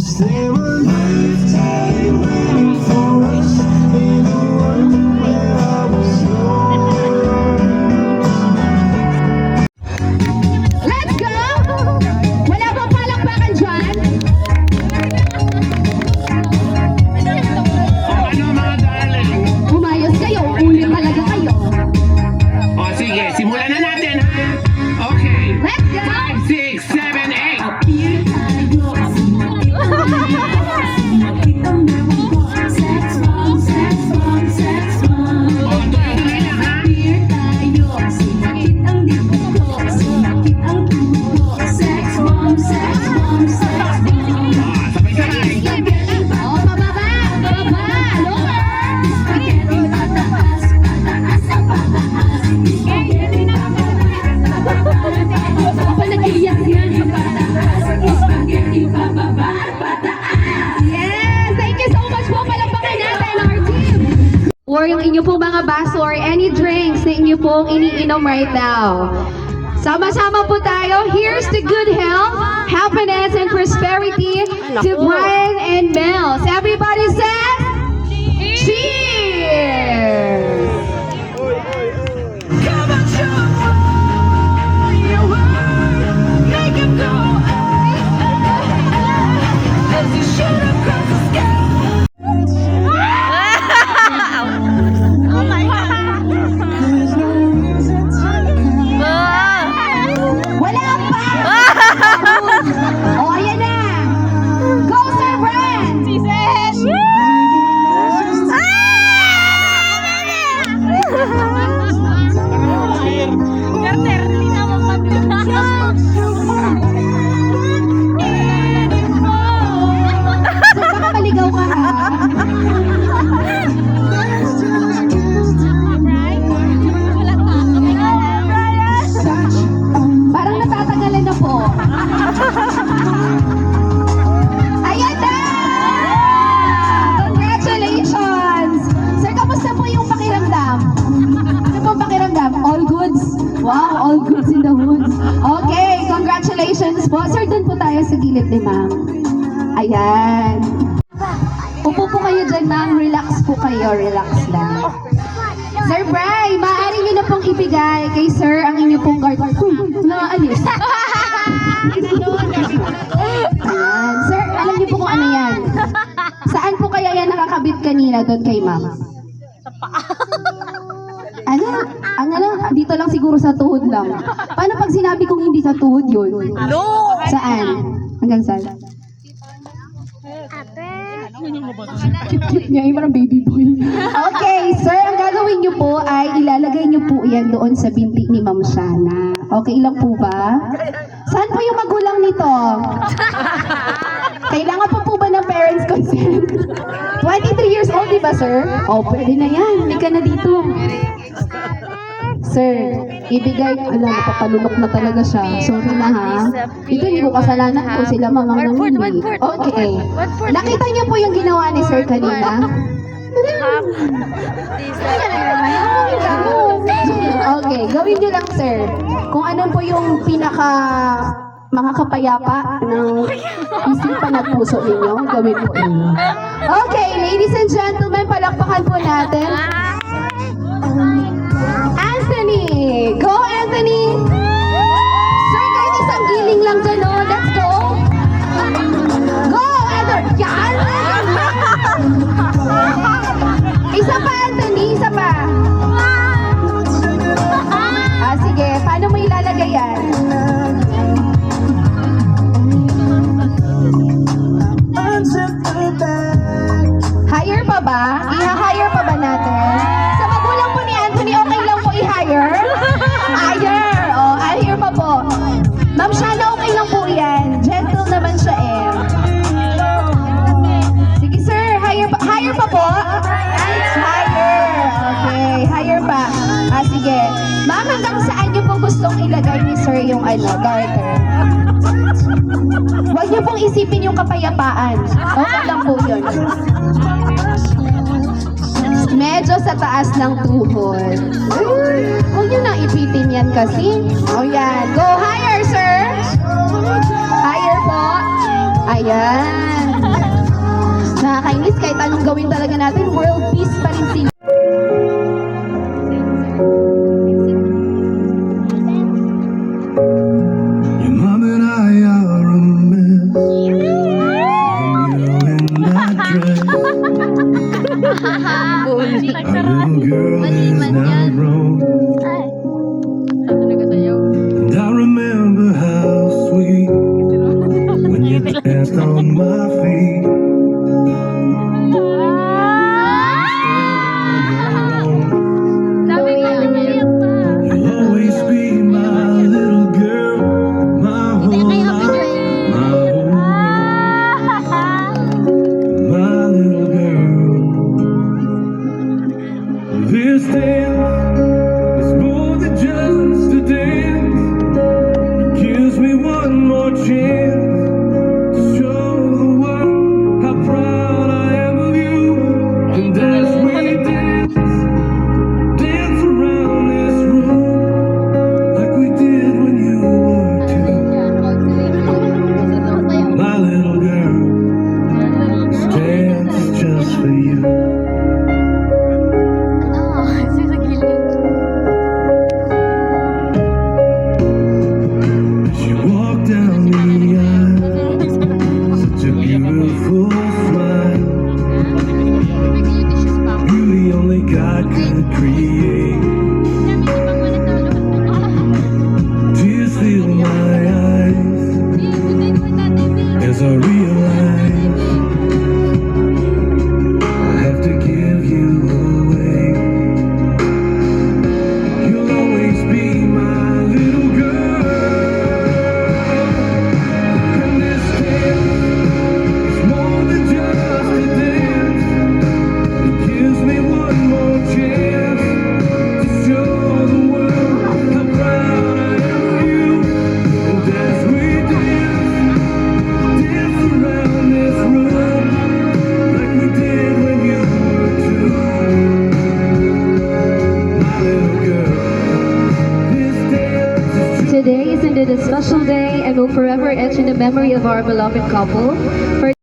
Stay with lifetime waiting for us in a world where I was yours. Let's go! Wala bang palakpakan dyan? Ano mga darling? Umayos kayo, ulit talaga kayo. O sige, simulan na natin ha? Okay. Let's go! 5, 6, 7, 8. O, tuloy-tuloy lang ha? O, sabay-sabay. Oh, pababa! Pababa! Lower! Kapag nag-iiyak yan. Yes! Thank you so much po. Palakpakan natin our team. Or yung inyo pong mga baso or any drinks na inyo pong iniinom right now. Sama-sama po tayo. Here's to good health, happiness, and prosperity to Brian and Mel. So everybody says, cheers! Wala pa! Oh, ayan na! Go, Sir Brian! Sir, baka maligaw ka ha? Parang natatagalan na po. Ayan na! Congratulations! Sir, kamusta po yung pakiramdam? Ano po pakiramdam? All goods? Wow, all goods in the woods. Okay, congratulations po. Sir, dun po tayo sa gilid ni ma'am. Ayan. Upo po kayo dyan, ma'am. Relax po kayo. Relax lang. Sir Bray, maaari nyo na pong ibigay kay Sir ang inyo pong card. Nakaalis. Ayan. Sir, alam niyo po kung ano yan. Saan po kaya yan nakakabit kanina doon kay ma'am? Sa paa. Ano lang, dito lang siguro sa tuhod lang. Paano pag sinabi kong hindi sa tuhod yun? No! Saan? Hanggang saan? Cute niya, yung parang baby boy. Okay, sir, ang gagawin niyo po ay ilalagay niyo po yan doon sa binti ni Ma'am Shana. Okay lang po ba? Saan po yung magulang nito? Kailangan po ba ng parents' consent? 23 years old, di ba, sir? Oh, pwede na yan. Hindi ka na dito. Sir, ibigay, napapalunok na talaga siya. Sorry na ha. Ito hindi ko kasalanan kung sila mamang namili. Okay. Nakita niyo po yung ginawa ni sir kanina? Okay, gawin niyo lang sir. Kung ano po yung pinaka makakapayapa ng isipan at puso ninyo, gawin po ninyo. Okay, ladies and gentlemen, palakpakan po natin. Anthony! Go, Anthony! Sir, kahit isang giling lang dyan, oh. Let's go! Go, Anthony! Yan! Isa pa, Anthony! Isa pa! Sige. Paano mo ilalagay yan? Hire pa ba? I-hire pa ba natin? Sa magulang po ni Anthony, okay lang po i-hire? Hire! Oh, hire pa po. Ma'am Shana, okay lang po yan. Gentle naman siya eh. Sige sir, hire pa po? Hire. Okay, hire pa. Sige. Ma'am, hanggang saan niyo po gustong ilagay ni sir yung garter? Huwag niyo pong isipin yung kapayapaan. Okay lang po yun. Medyo sa taas ng tuhod. Huwag niyo na ipitin yan kasi. O yan. Go higher, sir. Higher po. Ayan. Nakakainis kahit anong gawin talaga natin, world peace pa rin sila. Your mom and I are a mess. You in that dress. Our little girl is now grown. And I remember how sweet when you danced on my feet. You'll always be my little girl, my whole life, my whole world, my little girl. This dance is more than just a dance. It gives me one more chance to show the world how proud I am of you. And as we dance around this room like we did when you were two. My little girl, this dance is just for you. As you walk down the aisle, such a beautiful smile, beauty only God could create. Tears fill my eyes as I realize I have to give you away. You'll always be my little girl. And this dance is more than just a dance. It gives me one more chance to show the world how proud I am of you. And as we dance around this room like we did when you were two. My little girl, this dance is just Today is indeed a special day and will forever etch in the memory of our beloved couple. For